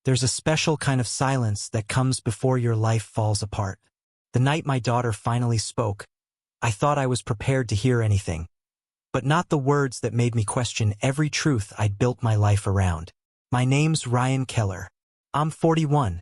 There's a special kind of silence that comes before your life falls apart. The night my daughter finally spoke, I thought I was prepared to hear anything, but not the words that made me question every truth I'd built my life around. My name's Ryan Keller. I'm 41,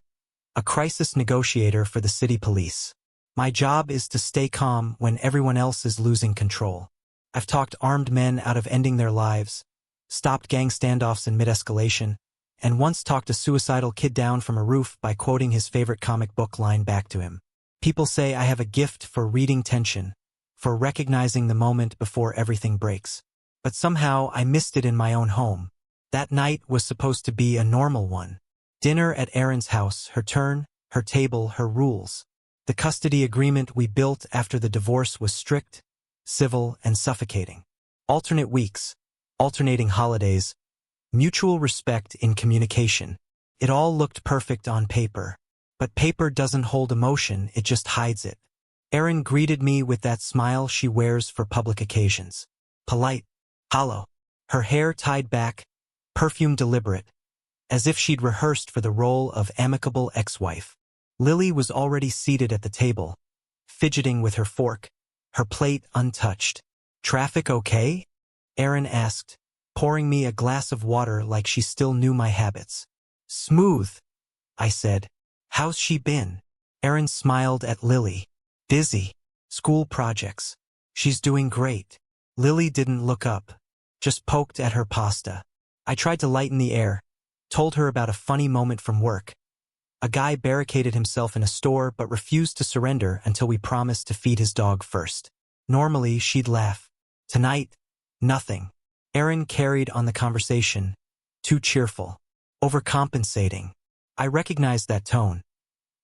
a crisis negotiator for the city police. My job is to stay calm when everyone else is losing control. I've talked armed men out of ending their lives, stopped gang standoffs in mid-escalation, and once talked a suicidal kid down from a roof by quoting his favorite comic book line back to him. People say I have a gift for reading tension, for recognizing the moment before everything breaks. But somehow I missed it in my own home. That night was supposed to be a normal one. Dinner at Erin's house, her turn, her table, her rules. The custody agreement we built after the divorce was strict, civil, and suffocating. Alternate weeks, alternating holidays, mutual respect in communication. It all looked perfect on paper. But paper doesn't hold emotion, it just hides it. Erin greeted me with that smile she wears for public occasions. Polite, hollow, her hair tied back, perfume deliberate, as if she'd rehearsed for the role of amicable ex-wife. Lily was already seated at the table, fidgeting with her fork, her plate untouched. "Traffic okay?" Erin asked, pouring me a glass of water like she still knew my habits. "Smooth," I said. "How's she been?" Erin smiled at Lily. "Busy. School projects. She's doing great." Lily didn't look up, just poked at her pasta. I tried to lighten the air, told her about a funny moment from work. A guy barricaded himself in a store but refused to surrender until we promised to feed his dog first. Normally, she'd laugh. Tonight, nothing. Erin carried on the conversation, too cheerful, overcompensating. I recognized that tone.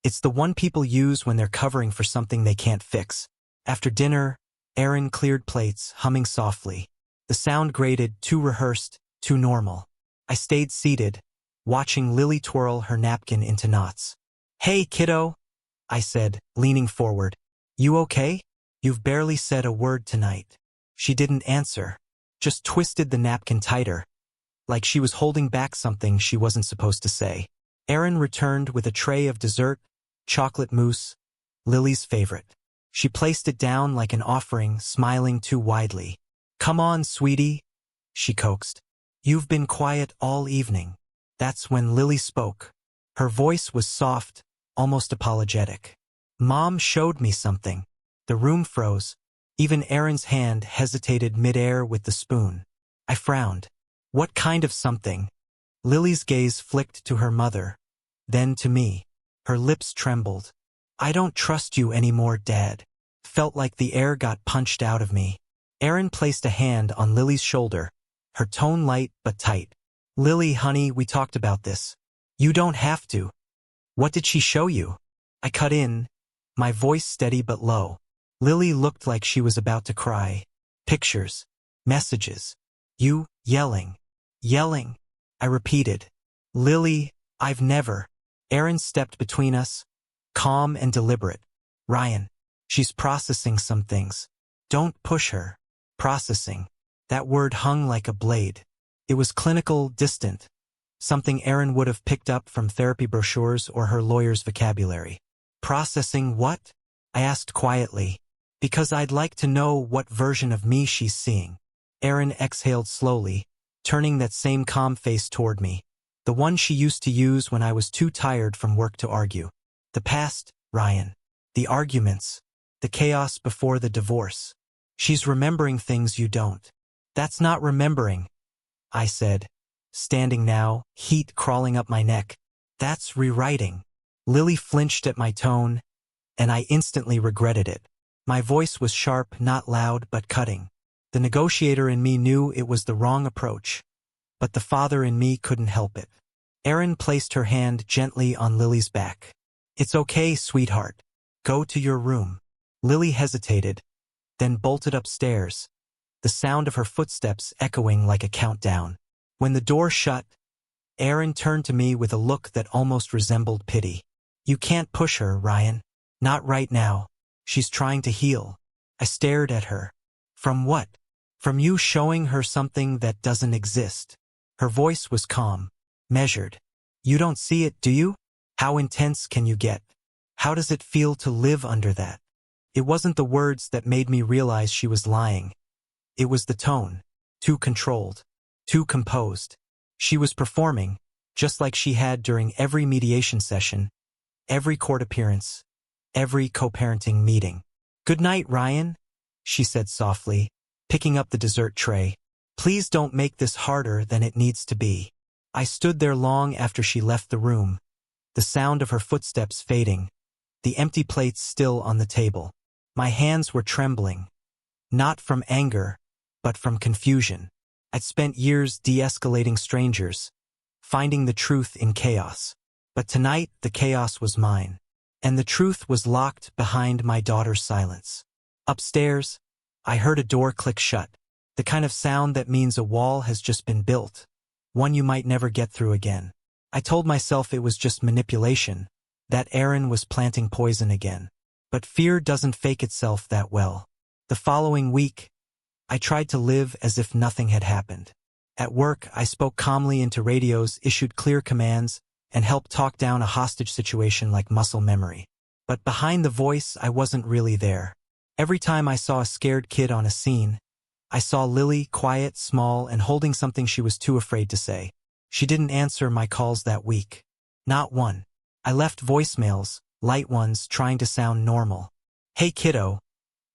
It's the one people use when they're covering for something they can't fix. After dinner, Erin cleared plates, humming softly. The sound grated, too rehearsed, too normal. I stayed seated, watching Lily twirl her napkin into knots. "Hey, kiddo," I said, leaning forward. "You okay? You've barely said a word tonight." She didn't answer, just twisted the napkin tighter, like she was holding back something she wasn't supposed to say. Erin returned with a tray of dessert, chocolate mousse, Lily's favorite. She placed it down like an offering, smiling too widely. "Come on, sweetie," she coaxed. "You've been quiet all evening." That's when Lily spoke. Her voice was soft, almost apologetic. "Mom showed me something." The room froze. Even Erin's hand hesitated midair with the spoon. I frowned. "What kind of something?" Lily's gaze flicked to her mother, then to me. Her lips trembled. "I don't trust you anymore, Dad." Felt like the air got punched out of me. Erin placed a hand on Lily's shoulder, her tone light but tight. "Lily, honey, we talked about this. You don't have to." "What did she show you?" I cut in, my voice steady but low. Lily looked like she was about to cry. "Pictures. Messages. You, yelling. Yelling." I repeated. "Lily, I've never." Erin stepped between us, calm and deliberate. "Ryan, she's processing some things. Don't push her." Processing. That word hung like a blade. It was clinical, distant, something Erin would have picked up from therapy brochures or her lawyer's vocabulary. "Processing what?" I asked quietly, because I'd like to know what version of me she's seeing. Erin exhaled slowly, turning that same calm face toward me, the one she used to use when I was too tired from work to argue. "The past, Ryan. The arguments. The chaos before the divorce. She's remembering things you don't." "That's not remembering," I said, standing now, heat crawling up my neck. "That's rewriting." Lily flinched at my tone, and I instantly regretted it. My voice was sharp, not loud, but cutting. The negotiator in me knew it was the wrong approach, but the father in me couldn't help it. Erin placed her hand gently on Lily's back. "It's okay, sweetheart. Go to your room." Lily hesitated, then bolted upstairs, the sound of her footsteps echoing like a countdown. When the door shut, Erin turned to me with a look that almost resembled pity. "You can't push her, Ryan. Not right now. She's trying to heal." I stared at her. "From what?" "From you showing her something that doesn't exist." Her voice was calm, measured. You don't see it, do you? How intense can you get? How does it feel to live under that? It wasn't the words that made me realize she was lying. It was the tone. Too controlled. Too composed. She was performing, just like she had during every mediation session, every court appearance, every co-parenting meeting. "Good night, Ryan," she said softly, picking up the dessert tray. "Please don't make this harder than it needs to be." I stood there long after she left the room, the sound of her footsteps fading, the empty plates still on the table. My hands were trembling, not from anger, but from confusion. I'd spent years de-escalating strangers, finding the truth in chaos. But tonight, the chaos was mine, and the truth was locked behind my daughter's silence. Upstairs, I heard a door click shut, the kind of sound that means a wall has just been built, one you might never get through again. I told myself it was just manipulation, that Aaron was planting poison again. But fear doesn't fake itself that well. The following week, I tried to live as if nothing had happened. At work, I spoke calmly into radios, issued clear commands, and helped talk down a hostage situation like muscle memory. But behind the voice, I wasn't really there. Every time I saw a scared kid on a scene, I saw Lily, quiet, small, and holding something she was too afraid to say. She didn't answer my calls that week. Not one. I left voicemails, light ones, trying to sound normal. "Hey kiddo,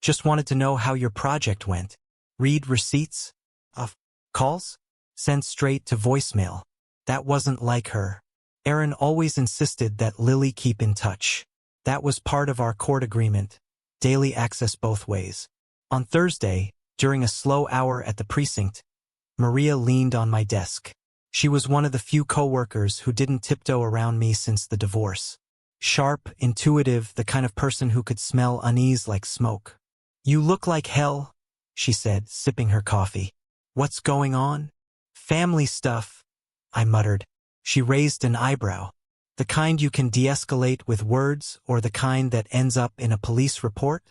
just wanted to know how your project went." Read receipts? Calls? Sent straight to voicemail. That wasn't like her. Aaron always insisted that Lily keep in touch. That was part of our court agreement, daily access both ways. On Thursday, during a slow hour at the precinct, Maria leaned on my desk. She was one of the few coworkers who didn't tiptoe around me since the divorce. Sharp, intuitive, the kind of person who could smell unease like smoke. "You look like hell," she said, sipping her coffee. "What's going on?" "Family stuff," I muttered. She raised an eyebrow. "The kind you can de-escalate with words, or the kind that ends up in a police report?"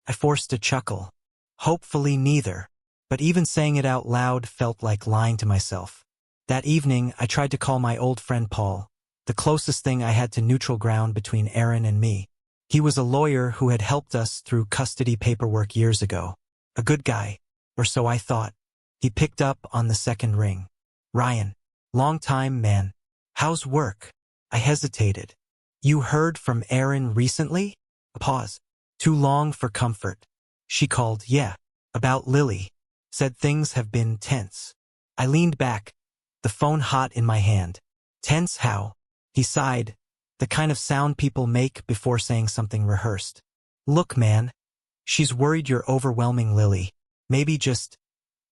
I forced a chuckle. Hopefully neither. But even saying it out loud felt like lying to myself. That evening, I tried to call my old friend Paul, the closest thing I had to neutral ground between Aaron and me. He was a lawyer who had helped us through custody paperwork years ago. A good guy, or so I thought. He picked up on the second ring. "Ryan, long time, man. How's work?" I hesitated. "You heard from Aaron recently?" A pause. Too long for comfort. She called, "Yeah, about Lily. Said things have been tense." I leaned back, the phone hot in my hand. "Tense how?" He sighed, the kind of sound people make before saying something rehearsed. "Look, man, she's worried you're overwhelming Lily. Maybe just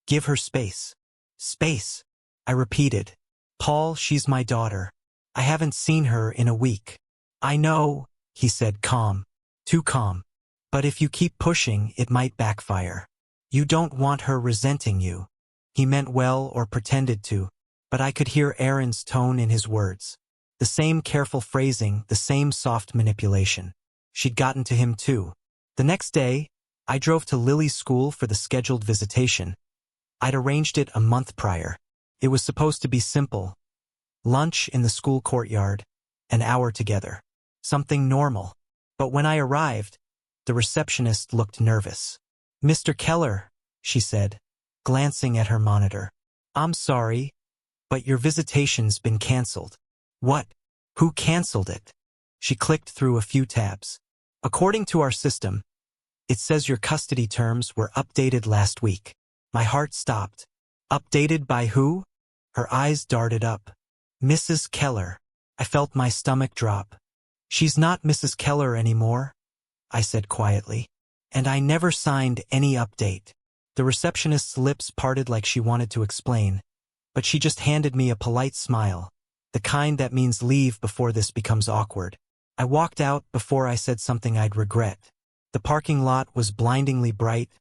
give her space." "Space," I repeated. "Paul, she's my daughter. I haven't seen her in a week." "I know," he said, calm. Too calm. "But if you keep pushing, it might backfire. You don't want her resenting you." He meant well or pretended to, but I could hear Aaron's tone in his words. The same careful phrasing, the same soft manipulation. She'd gotten to him too. The next day, I drove to Lily's school for the scheduled visitation. I'd arranged it a month prior. It was supposed to be simple. Lunch in the school courtyard, an hour together. Something normal. But when I arrived, the receptionist looked nervous. "Mr. Keller," she said, glancing at her monitor. "I'm sorry, but your visitation's been canceled." "What? Who canceled it?" She clicked through a few tabs. "According to our system, it says your custody terms were updated last week." My heart stopped. "Updated by who?" Her eyes darted up. "Mrs. Keller." I felt my stomach drop. "She's not Mrs. Keller anymore," I said quietly. "And I never signed any update." The receptionist's lips parted like she wanted to explain, but she just handed me a polite smile, the kind that means leave before this becomes awkward. I walked out before I said something I'd regret. The parking lot was blindingly bright,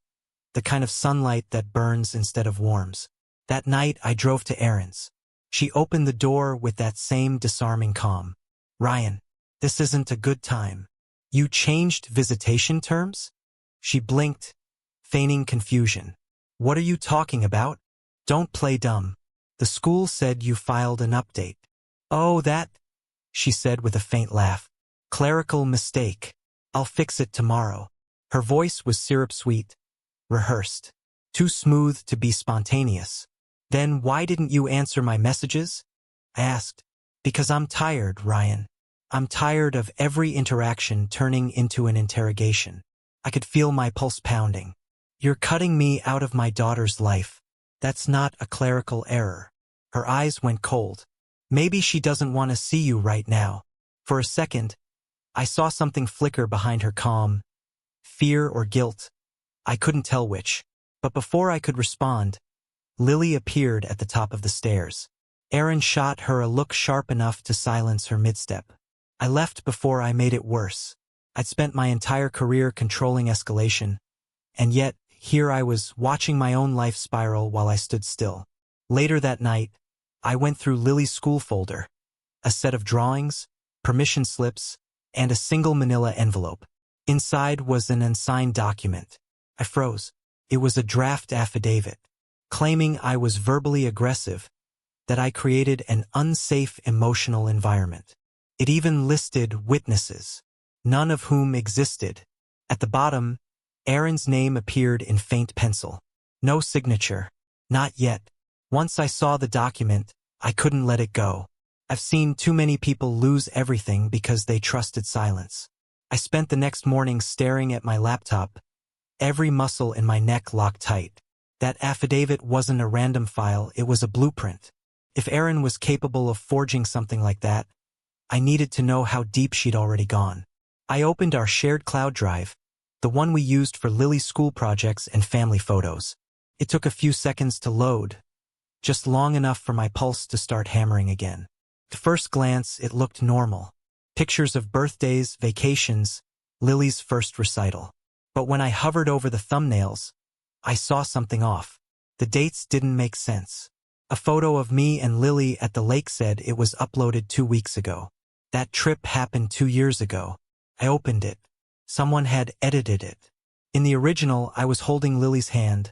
the kind of sunlight that burns instead of warms. That night, I drove to Erin's. She opened the door with that same disarming calm. "Ryan, this isn't a good time. You changed visitation terms?" She blinked, feigning confusion. "What are you talking about?" "Don't play dumb. The school said you filed an update." "Oh, that," she said with a faint laugh. "Clerical mistake. I'll fix it tomorrow." Her voice was syrup-sweet, rehearsed, too smooth to be spontaneous. "Then why didn't you answer my messages?" I asked. "Because I'm tired, Ryan. I'm tired of every interaction turning into an interrogation." I could feel my pulse pounding. "You're cutting me out of my daughter's life. That's not a clerical error." Her eyes went cold. "Maybe she doesn't want to see you right now." For a second, I saw something flicker behind her calm. Fear or guilt. I couldn't tell which. But before I could respond, Lily appeared at the top of the stairs. Erin shot her a look sharp enough to silence her midstep. I left before I made it worse. I'd spent my entire career controlling escalation, and yet, here I was, watching my own life spiral while I stood still. Later that night, I went through Lily's school folder, a set of drawings, permission slips, and a single manila envelope. Inside was an unsigned document. I froze. It was a draft affidavit, claiming I was verbally aggressive, that I created an unsafe emotional environment. It even listed witnesses, none of whom existed. At the bottom, Erin's name appeared in faint pencil. No signature. Not yet. Once I saw the document, I couldn't let it go. I've seen too many people lose everything because they trusted silence. I spent the next morning staring at my laptop, every muscle in my neck locked tight. That affidavit wasn't a random file, it was a blueprint. If Erin was capable of forging something like that, I needed to know how deep she'd already gone. I opened our shared cloud drive, the one we used for Lily's school projects and family photos. It took a few seconds to load, just long enough for my pulse to start hammering again. At first glance, it looked normal. Pictures of birthdays, vacations, Lily's first recital. But when I hovered over the thumbnails, I saw something off. The dates didn't make sense. A photo of me and Lily at the lake said it was uploaded 2 weeks ago. That trip happened 2 years ago. I opened it. Someone had edited it. In the original, I was holding Lily's hand,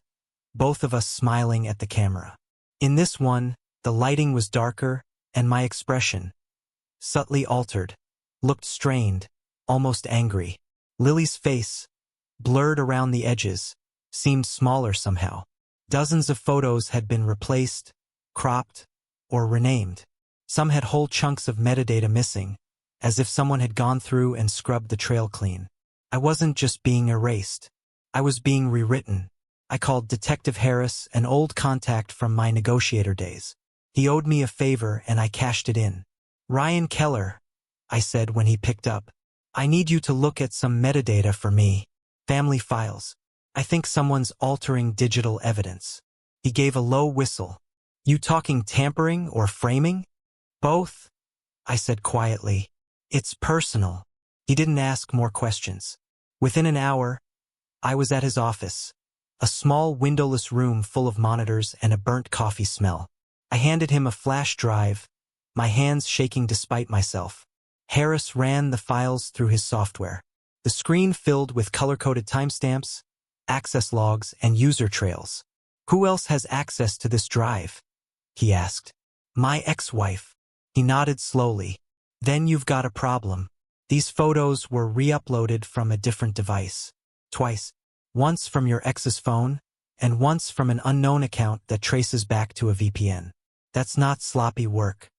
both of us smiling at the camera. In this one, the lighting was darker, and my expression, subtly altered, looked strained, almost angry. Lily's face, blurred around the edges, seemed smaller somehow. Dozens of photos had been replaced, cropped, or renamed. Some had whole chunks of metadata missing, as if someone had gone through and scrubbed the trail clean. I wasn't just being erased. I was being rewritten. I called Detective Harris, an old contact from my negotiator days. He owed me a favor and I cashed it in. "Ryan Keller," I said when he picked up, "I need you to look at some metadata for me. Family files. I think someone's altering digital evidence." He gave a low whistle. "You talking tampering or framing?" "Both," I said quietly. "It's personal." He didn't ask more questions. Within an hour, I was at his office, a small windowless room full of monitors and a burnt coffee smell. I handed him a flash drive, my hands shaking despite myself. Harris ran the files through his software. The screen filled with color-coded timestamps, access logs, and user trails. "Who else has access to this drive?" he asked. "My ex-wife." He nodded slowly. "Then you've got a problem. These photos were re-uploaded from a different device. Twice. Once from your ex's phone, and once from an unknown account that traces back to a VPN. That's not sloppy work.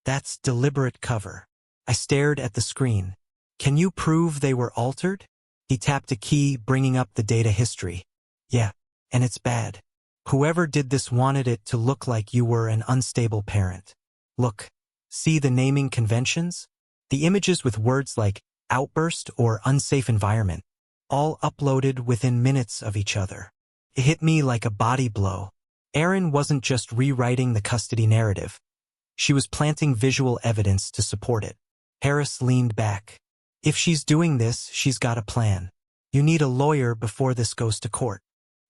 That's deliberate cover." I stared at the screen. "Can you prove they were altered?" He tapped a key, bringing up the data history. "Yeah, and it's bad. Whoever did this wanted it to look like you were an unstable parent. Look, see the naming conventions? The images with words like outburst or unsafe environment, all uploaded within minutes of each other." It hit me like a body blow. Erin wasn't just rewriting the custody narrative. She was planting visual evidence to support it. Harris leaned back. "If she's doing this, she's got a plan. You need a lawyer before this goes to court."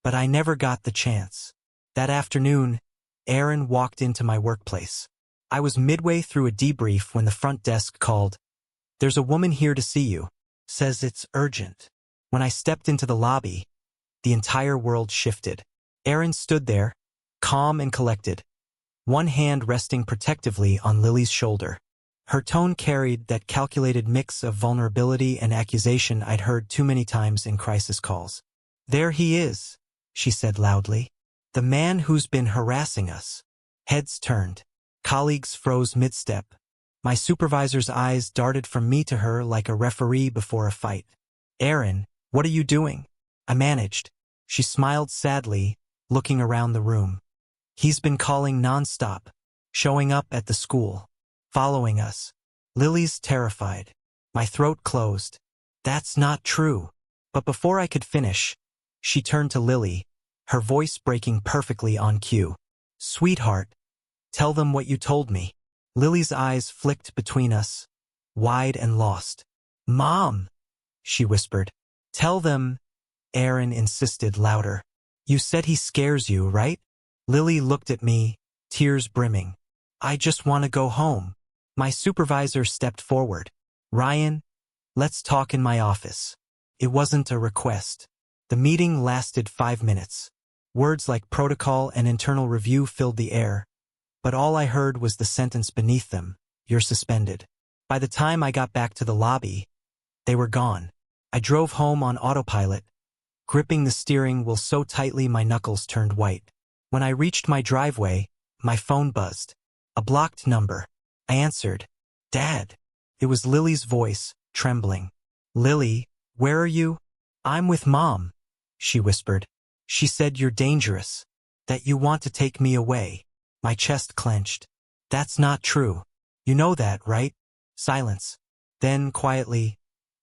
But I never got the chance. That afternoon, Erin walked into my workplace. I was midway through a debrief when the front desk called. "There's a woman here to see you. Says it's urgent." When I stepped into the lobby, the entire world shifted. Erin stood there, calm and collected, one hand resting protectively on Lily's shoulder. Her tone carried that calculated mix of vulnerability and accusation I'd heard too many times in crisis calls. "There he is," she said loudly. "The man who's been harassing us." Heads turned. Colleagues froze mid-step. My supervisor's eyes darted from me to her like a referee before a fight. "Erin, what are you doing?" I managed. She smiled sadly, looking around the room. "He's been calling nonstop, showing up at the school, following us." Lily's terrified. My throat closed. "That's not true." But before I could finish, she turned to Lily, her voice breaking perfectly on cue. "Sweetheart, tell them what you told me." Lily's eyes flicked between us, wide and lost. "Mom," she whispered. "Tell them," Erin insisted louder. "You said he scares you, right?" Lily looked at me, tears brimming. "I just want to go home." My supervisor stepped forward. "Ryan, let's talk in my office." It wasn't a request. The meeting lasted 5 minutes. Words like protocol and internal review filled the air, but all I heard was the sentence beneath them: "You're suspended." By the time I got back to the lobby, they were gone. I drove home on autopilot, gripping the steering wheel so tightly my knuckles turned white. When I reached my driveway, my phone buzzed. A blocked number. I answered. "Dad." It was Lily's voice, trembling. "Lily, where are you?" "I'm with Mom," she whispered. "She said you're dangerous, that you want to take me away." My chest clenched. "That's not true. You know that, right?" Silence. Then, quietly,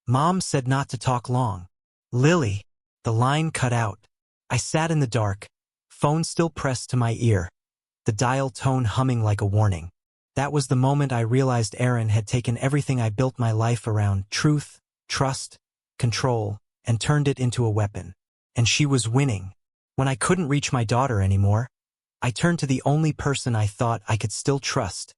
"Mom said not to talk long." "Lily." The line cut out. I sat in the dark, phone still pressed to my ear, the dial tone humming like a warning. That was the moment I realized Erin had taken everything I built my life around: truth, trust, control, and turned it into a weapon. And she was winning. When I couldn't reach my daughter anymore, I turned to the only person I thought I could still trust: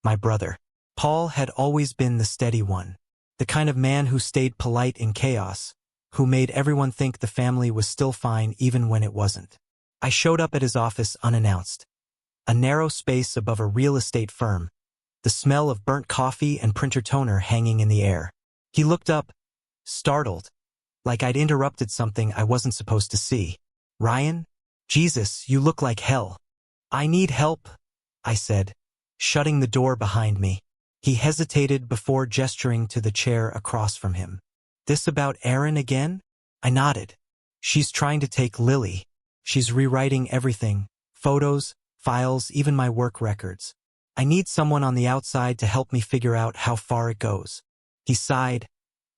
my brother. Paul had always been the steady one, the kind of man who stayed polite in chaos, who made everyone think the family was still fine even when it wasn't. I showed up at his office unannounced. A narrow space above a real estate firm, the smell of burnt coffee and printer toner hanging in the air. He looked up, startled, like I'd interrupted something I wasn't supposed to see. "Ryan? Jesus, you look like hell." "I need help," I said, shutting the door behind me. He hesitated before gesturing to the chair across from him. "This about Erin again?" I nodded. "She's trying to take Lily. She's rewriting everything, photos, files, even my work records. I need someone on the outside to help me figure out how far it goes." He sighed,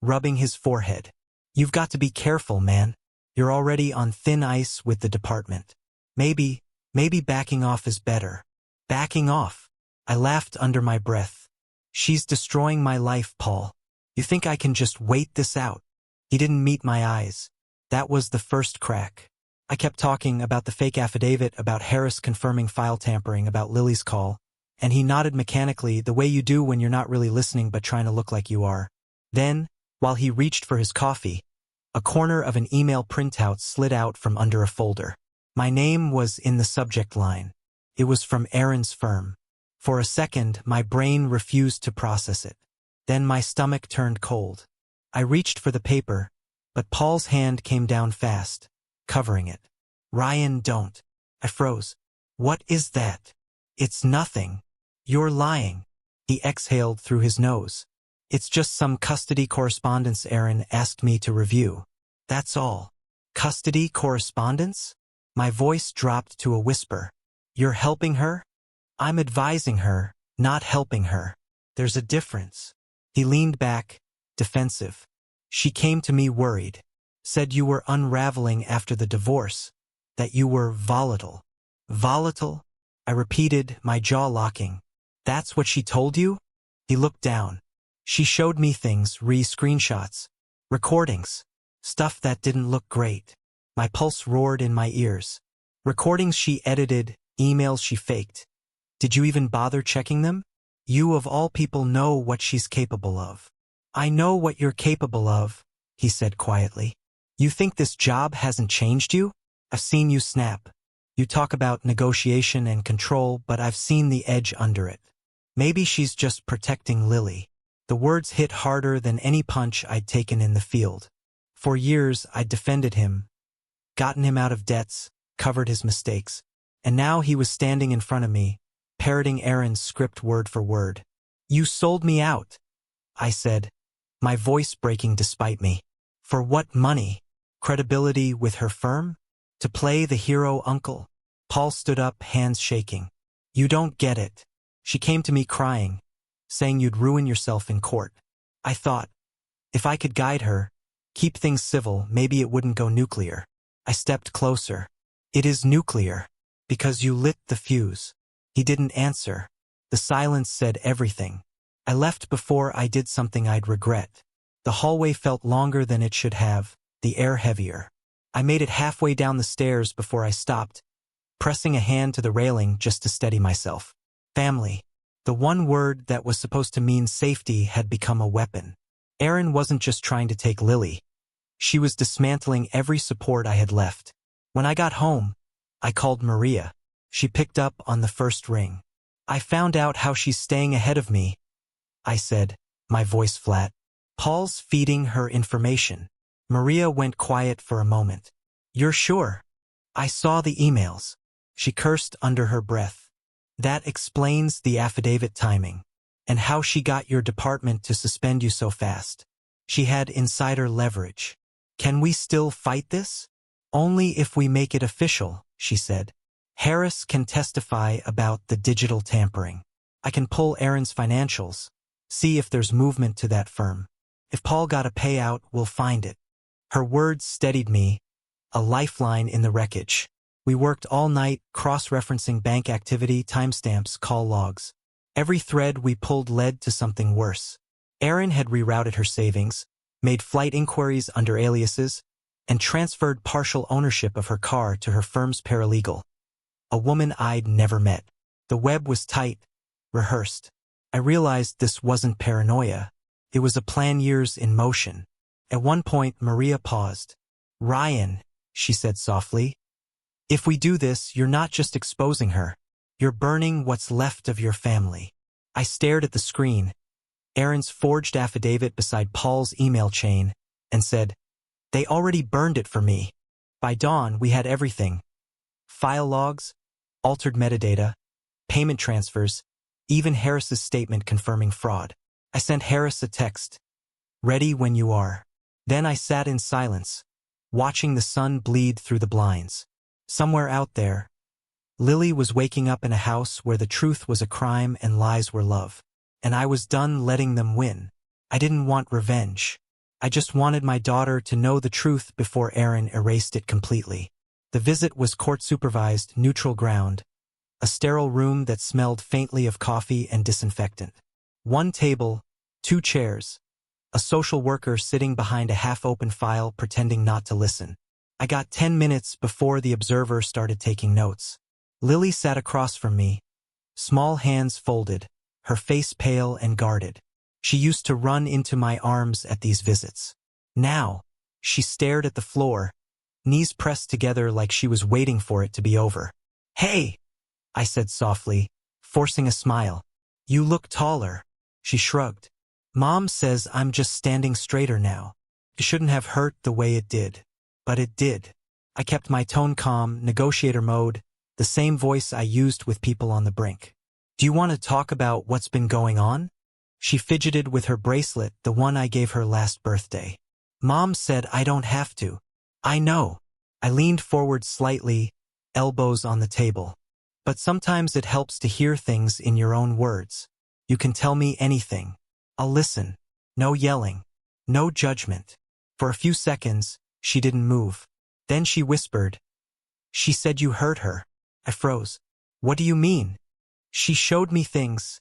rubbing his forehead. "You've got to be careful, man. You're already on thin ice with the department. Maybe backing off is better." "Backing off?" I laughed under my breath. "She's destroying my life, Paul. You think I can just wait this out?" He didn't meet my eyes. That was the first crack. I kept talking about the fake affidavit, about Harris confirming file tampering, about Lily's call, and he nodded mechanically, the way you do when you're not really listening but trying to look like you are. Then, while he reached for his coffee, a corner of an email printout slid out from under a folder. My name was in the subject line. It was from Erin's firm. For a second, my brain refused to process it. Then my stomach turned cold. I reached for the paper, but Paul's hand came down fast, covering it. "Ryan, don't." I froze. "What is that?" "It's nothing. You're lying." He exhaled through his nose. "It's just some custody correspondence Erin asked me to review. That's all." "Custody correspondence?" My voice dropped to a whisper. "You're helping her?" "I'm advising her, not helping her. There's a difference." He leaned back, defensive. "She came to me worried. Said you were unraveling after the divorce, that you were volatile." "Volatile?" I repeated, my jaw locking. "That's what she told you?" He looked down. "She showed me things, screenshots, recordings, stuff that didn't look great." My pulse roared in my ears. "Recordings she edited, emails she faked. Did you even bother checking them? You of all people know what she's capable of." "I know what you're capable of," he said quietly. "You think this job hasn't changed you? I've seen you snap. You talk about negotiation and control, but I've seen the edge under it. Maybe she's just protecting Lily. The words hit harder than any punch I'd taken in the field. For years, I'd defended him, gotten him out of debts, covered his mistakes. And now he was standing in front of me, parroting Aaron's script word for word. "You sold me out," I said, my voice breaking despite me. "For what money? Credibility with her firm? To play the hero uncle?" Paul stood up, hands shaking. "You don't get it. She came to me crying, saying you'd ruin yourself in court. I thought, if I could guide her, keep things civil, maybe it wouldn't go nuclear." I stepped closer. "It is nuclear, because you lit the fuse." He didn't answer. The silence said everything. I left before I did something I'd regret. The hallway felt longer than it should have, the air heavier. I made it halfway down the stairs before I stopped, pressing a hand to the railing just to steady myself. Family. The one word that was supposed to mean safety had become a weapon. Erin wasn't just trying to take Lily. She was dismantling every support I had left. When I got home, I called Maria. She picked up on the first ring. "I found out how she's staying ahead of me," I said, my voice flat. "Paul's feeding her information." Maria went quiet for a moment. "You're sure?" "I saw the emails." She cursed under her breath. "That explains the affidavit timing. And how she got your department to suspend you so fast. She had insider leverage. Can we still fight this?" "Only if we make it official," she said. "Harris can testify about the digital tampering. I can pull Aaron's financials, see if there's movement to that firm. If Paul got a payout, we'll find it." Her words steadied me, a lifeline in the wreckage. We worked all night, cross-referencing bank activity, timestamps, call logs. Every thread we pulled led to something worse. Aaron had rerouted her savings, made flight inquiries under aliases, and transferred partial ownership of her car to her firm's paralegal, a woman I'd never met. The web was tight, rehearsed. I realized this wasn't paranoia. It was a plan years in motion. At one point, Maria paused. "Ryan," she said softly, "if we do this, you're not just exposing her. You're burning what's left of your family." I stared at the screen, Aaron's forged affidavit beside Paul's email chain, and said, "They already burned it for me." By dawn, we had everything. File logs, altered metadata, payment transfers, even Harris's statement confirming fraud. I sent Harris a text, "Ready when you are." Then I sat in silence, watching the sun bleed through the blinds. Somewhere out there, Lily was waking up in a house where the truth was a crime and lies were love. And I was done letting them win. I didn't want revenge. I just wanted my daughter to know the truth before Aaron erased it completely. The visit was court-supervised, neutral ground, a sterile room that smelled faintly of coffee and disinfectant. One table, 2 chairs, a social worker sitting behind a half-open file pretending not to listen. I got 10 minutes before the observer started taking notes. Lily sat across from me, small hands folded, her face pale and guarded. She used to run into my arms at these visits. Now, she stared at the floor, knees pressed together like she was waiting for it to be over. "Hey," I said softly, forcing a smile. "You look taller." She shrugged. "Mom says I'm just standing straighter now. It shouldn't have hurt the way it did. But it did." I kept my tone calm, negotiator mode, the same voice I used with people on the brink. "Do you want to talk about what's been going on?" She fidgeted with her bracelet, the one I gave her last birthday. "Mom said I don't have to." "I know." I leaned forward slightly, elbows on the table. "But sometimes it helps to hear things in your own words. You can tell me anything. I'll listen. No yelling. No judgment." For a few seconds, she didn't move. Then she whispered, "She said you hurt her." I froze. "What do you mean?" "She showed me things,"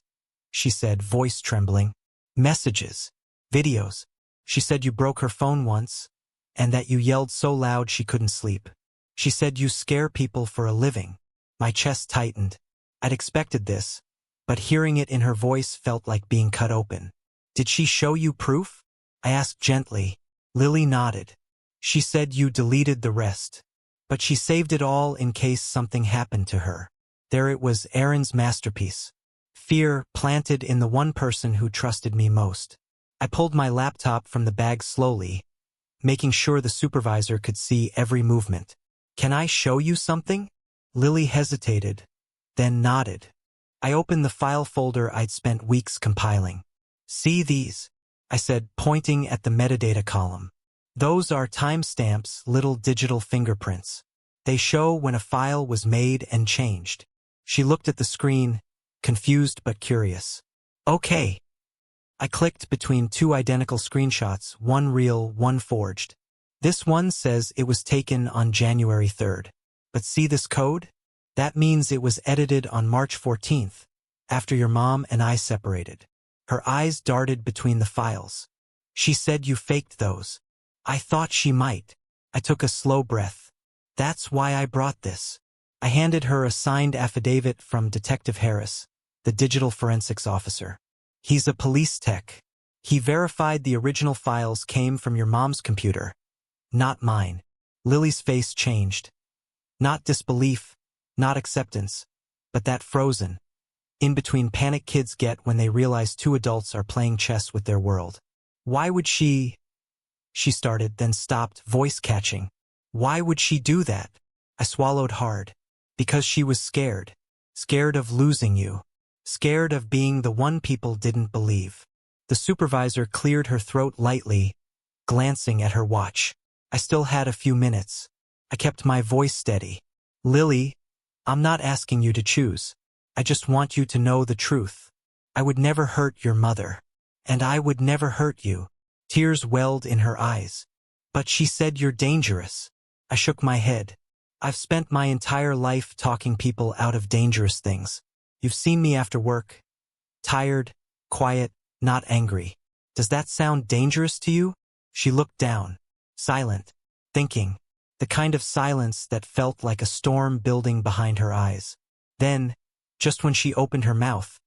she said, voice trembling. "Messages. Videos. She said you broke her phone once, and that you yelled so loud she couldn't sleep. She said you scare people for a living." My chest tightened. I'd expected this, but hearing it in her voice felt like being cut open. "Did she show you proof?" I asked gently. Lily nodded. "She said you deleted the rest. But she saved it all in case something happened to her." There it was, Aaron's masterpiece. fear planted in the one person who trusted me most. I pulled my laptop from the bag slowly, making sure the supervisor could see every movement. "Can I show you something?" Lily hesitated, then nodded. I opened the file folder I'd spent weeks compiling. "See these?" I said, pointing at the metadata column. "Those are timestamps, little digital fingerprints. They show when a file was made and changed." She looked at the screen, confused but curious. "Okay." I clicked between two identical screenshots, one real, one forged. "This one says it was taken on January 3rd. But see this code? That means it was edited on March 14th, after your mom and I separated." Her eyes darted between the files. "She said you faked those." I thought she might. I took a slow breath. "That's why I brought this." I handed her a signed affidavit from Detective Harris, the digital forensics officer. "He's a police tech. He verified the original files came from your mom's computer, not mine." Lily's face changed. Not disbelief, not acceptance, but that frozen, in-between panic kids get when they realize two adults are playing chess with their world. "Why would she—" She started, then stopped, voice catching. "Why would she do that?" I swallowed hard. "Because she was scared. Scared of losing you. Scared of being the one people didn't believe." The supervisor cleared her throat lightly, glancing at her watch. I still had a few minutes. I kept my voice steady. "Lily, I'm not asking you to choose. I just want you to know the truth. I would never hurt your mother. And I would never hurt you." Tears welled in her eyes. "But she said you're dangerous." I shook my head. "I've spent my entire life talking people out of dangerous things. You've seen me after work. Tired, quiet, not angry. Does that sound dangerous to you?" She looked down, silent, thinking, the kind of silence that felt like a storm building behind her eyes. Then, just when she opened her mouth,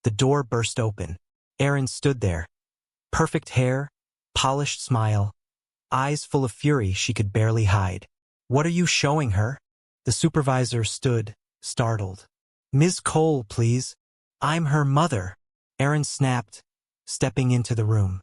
the door burst open. Erin stood there. Perfect hair, polished smile, eyes full of fury she could barely hide. "What are you showing her?" The supervisor stood, startled. "Ms. Cole, please. I'm her mother," Erin snapped, stepping into the room.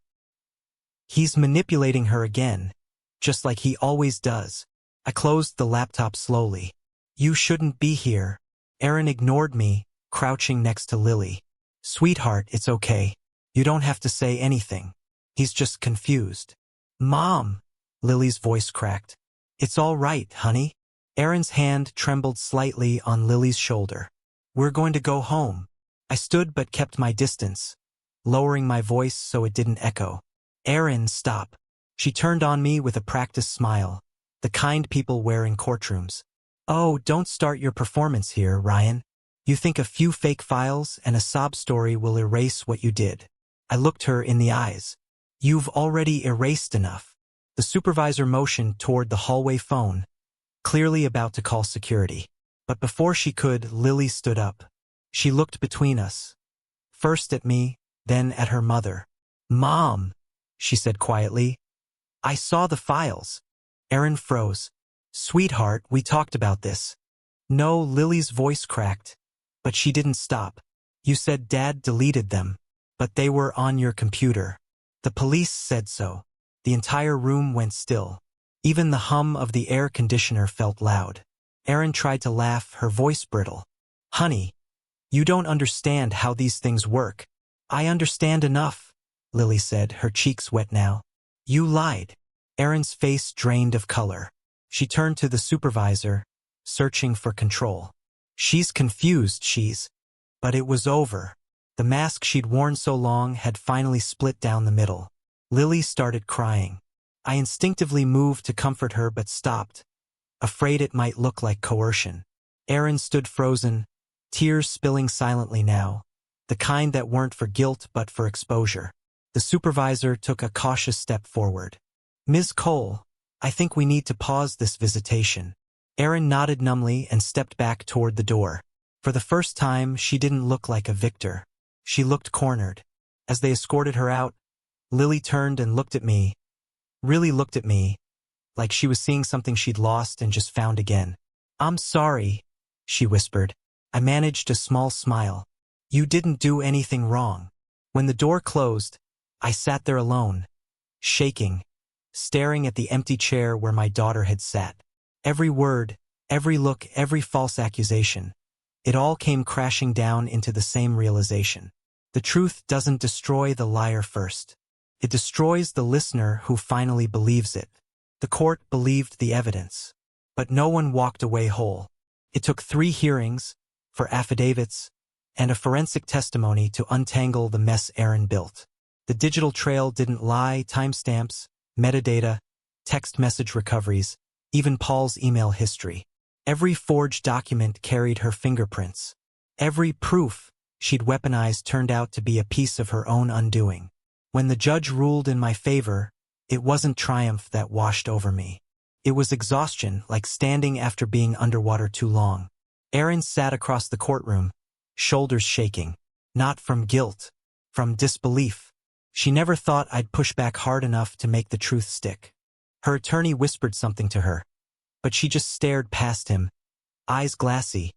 "He's manipulating her again, just like he always does." I closed the laptop slowly. "You shouldn't be here." Erin ignored me, crouching next to Lily. "Sweetheart, it's okay. You don't have to say anything. He's just confused." "Mom," Lily's voice cracked. "It's all right, honey." Erin's hand trembled slightly on Lily's shoulder. "We're going to go home." I stood but kept my distance, lowering my voice so it didn't echo. "Erin, stop." She turned on me with a practiced smile, the kind people wear in courtrooms. "Oh, don't start your performance here, Ryan. You think a few fake files and a sob story will erase what you did." I looked her in the eyes. "You've already erased enough." The supervisor motioned toward the hallway phone, clearly about to call security. But before she could, Lily stood up. She looked between us, first at me, then at her mother. "Mom," she said quietly, "I saw the files." Erin froze. "Sweetheart, we talked about this." "No," Lily's voice cracked, but she didn't stop. "You said Dad deleted them, but they were on your computer. The police said so." The entire room went still. Even the hum of the air conditioner felt loud. Erin tried to laugh, her voice brittle. "Honey, you don't understand how these things work." "I understand enough," Lily said, her cheeks wet now. "You lied." Erin's face drained of color. She turned to the supervisor, searching for control. "She's confused, But it was over. The mask she'd worn so long had finally split down the middle. Lily started crying. I instinctively moved to comfort her but stopped, afraid it might look like coercion. Erin stood frozen, tears spilling silently now, the kind that weren't for guilt but for exposure. The supervisor took a cautious step forward. "Ms. Cole, I think we need to pause this visitation." Erin nodded numbly and stepped back toward the door. For the first time, she didn't look like a victor. She looked cornered. As they escorted her out, Lily turned and looked at me, really looked at me, like she was seeing something she'd lost and just found again. "I'm sorry," she whispered. I managed a small smile. You didn't do anything wrong. When the door closed, I sat there alone, shaking, staring at the empty chair where my daughter had sat. Every word, every look, every false accusation, it all came crashing down into the same realization. The truth doesn't destroy the liar first. It destroys the listener who finally believes it. The court believed the evidence, but no one walked away whole. It took 3 hearings, for affidavits, and a forensic testimony to untangle the mess Aaron built. The digital trail didn't lie, timestamps, metadata, text message recoveries, even Paul's email history. Every forged document carried her fingerprints. Every proof she'd weaponized turned out to be a piece of her own undoing. When the judge ruled in my favor, it wasn't triumph that washed over me. It was exhaustion, like standing after being underwater too long. Aaron sat across the courtroom, shoulders shaking, not from guilt, from disbelief. She never thought I'd push back hard enough to make the truth stick. Her attorney whispered something to her, but she just stared past him, eyes glassy,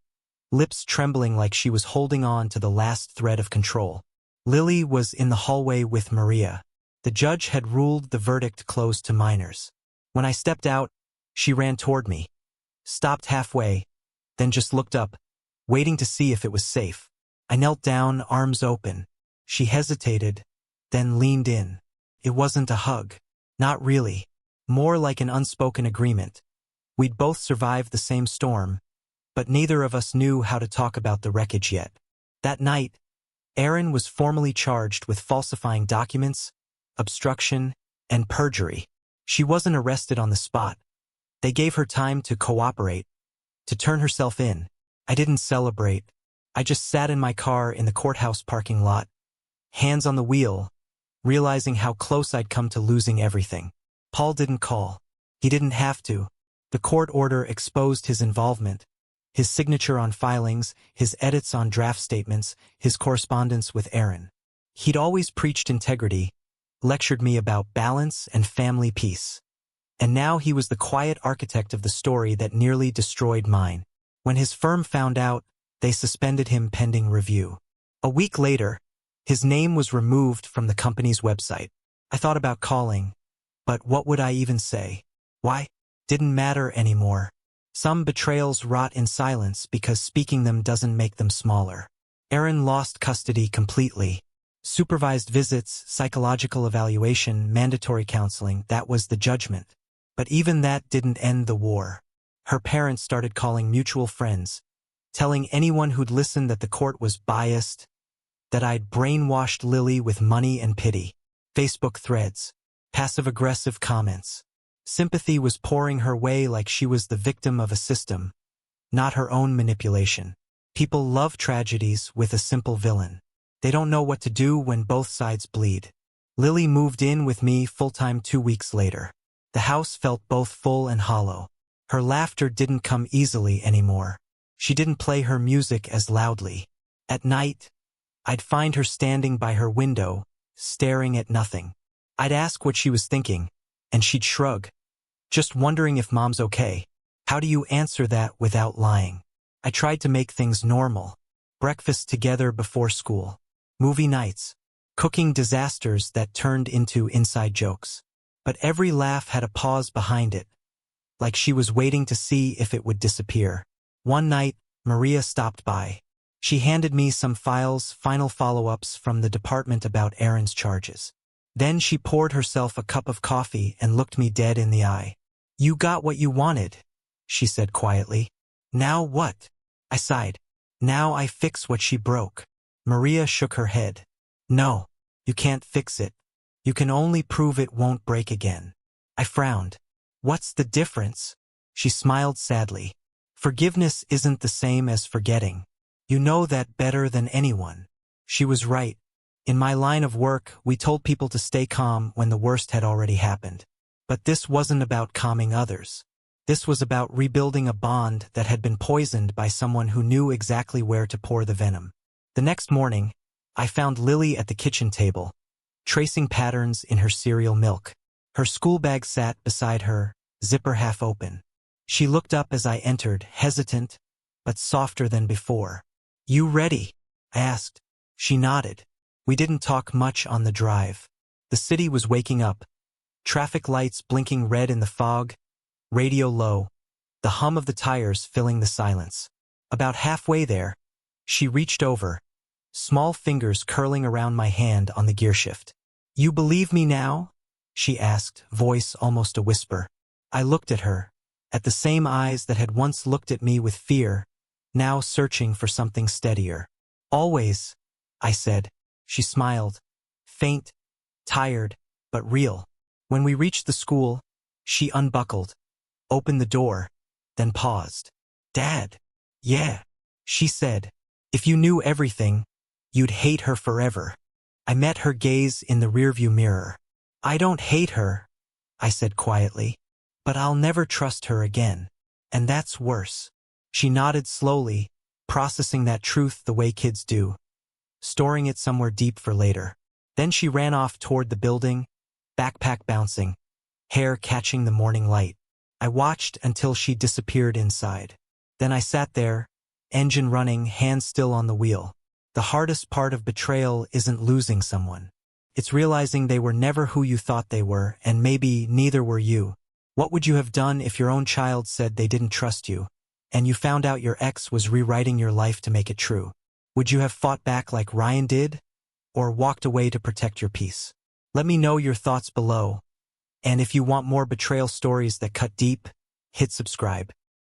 lips trembling like she was holding on to the last thread of control. Lily was in the hallway with Maria. The judge had ruled the verdict closed to minors. When I stepped out, she ran toward me, stopped halfway, then just looked up, waiting to see if it was safe. I knelt down, arms open. She hesitated, then leaned in. It wasn't a hug. Not really. More like an unspoken agreement. We'd both survived the same storm, but neither of us knew how to talk about the wreckage yet. That night, Aaron was formally charged with falsifying documents, obstruction, and perjury. She wasn't arrested on the spot. They gave her time to cooperate, to turn herself in. I didn't celebrate. I just sat in my car in the courthouse parking lot, hands on the wheel, realizing how close I'd come to losing everything. Paul didn't call. He didn't have to. The court order exposed his involvement, his signature on filings, his edits on draft statements, his correspondence with Aaron. He'd always preached integrity, lectured me about balance and family peace. And now he was the quiet architect of the story that nearly destroyed mine. When his firm found out, they suspended him pending review. A week later, his name was removed from the company's website. I thought about calling, but what would I even say? Why? Didn't matter anymore. Some betrayals rot in silence because speaking them doesn't make them smaller. Aaron lost custody completely. Supervised visits, psychological evaluation, mandatory counseling, that was the judgment. But even that didn't end the war. Her parents started calling mutual friends, telling anyone who'd listen that the court was biased, that I'd brainwashed Lily with money and pity. Facebook threads, passive-aggressive comments. Sympathy was pouring her way like she was the victim of a system, not her own manipulation. People love tragedies with a simple villain. They don't know what to do when both sides bleed. Lily moved in with me full-time 2 weeks later. The house felt both full and hollow. Her laughter didn't come easily anymore. She didn't play her music as loudly. At night, I'd find her standing by her window, staring at nothing. I'd ask what she was thinking, and she'd shrug. Just wondering if Mom's okay. How do you answer that without lying? I tried to make things normal. Breakfast together before school. Movie nights. Cooking disasters that turned into inside jokes. But every laugh had a pause behind it, like she was waiting to see if it would disappear. One night, Maria stopped by. She handed me some files, final follow-ups from the department about Aaron's charges. Then she poured herself a cup of coffee and looked me dead in the eye. "You got what you wanted," she said quietly. "Now what?" I sighed. "Now I fix what she broke." Maria shook her head. "No, you can't fix it. You can only prove it won't break again." I frowned. "What's the difference?" She smiled sadly. "Forgiveness isn't the same as forgetting. You know that better than anyone." She was right. In my line of work, we told people to stay calm when the worst had already happened. But this wasn't about calming others. This was about rebuilding a bond that had been poisoned by someone who knew exactly where to pour the venom. The next morning, I found Lily at the kitchen table, tracing patterns in her cereal milk. Her school bag sat beside her, zipper half open. She looked up as I entered, hesitant, but softer than before. "You ready?" I asked. She nodded. We didn't talk much on the drive. The city was waking up. Traffic lights blinking red in the fog, radio low, the hum of the tires filling the silence. About halfway there, she reached over, small fingers curling around my hand on the gearshift. "You believe me now?" she asked, voice almost a whisper. I looked at her, at the same eyes that had once looked at me with fear, now searching for something steadier. "Always," I said. She smiled, faint, tired, but real. When we reached the school, she unbuckled, opened the door, then paused. "Dad." "Yeah," she said. "If you knew everything, you'd hate her forever." I met her gaze in the rearview mirror. "I don't hate her," I said quietly, "but I'll never trust her again. And that's worse." She nodded slowly, processing that truth the way kids do, storing it somewhere deep for later. Then she ran off toward the building, backpack bouncing, hair catching the morning light. I watched until she disappeared inside. Then I sat there, engine running, hands still on the wheel. The hardest part of betrayal isn't losing someone. It's realizing they were never who you thought they were, and maybe neither were you. What would you have done if your own child said they didn't trust you, and you found out your ex was rewriting your life to make it true? Would you have fought back like Ryan did, or walked away to protect your peace? Let me know your thoughts below. And if you want more betrayal stories that cut deep, hit subscribe.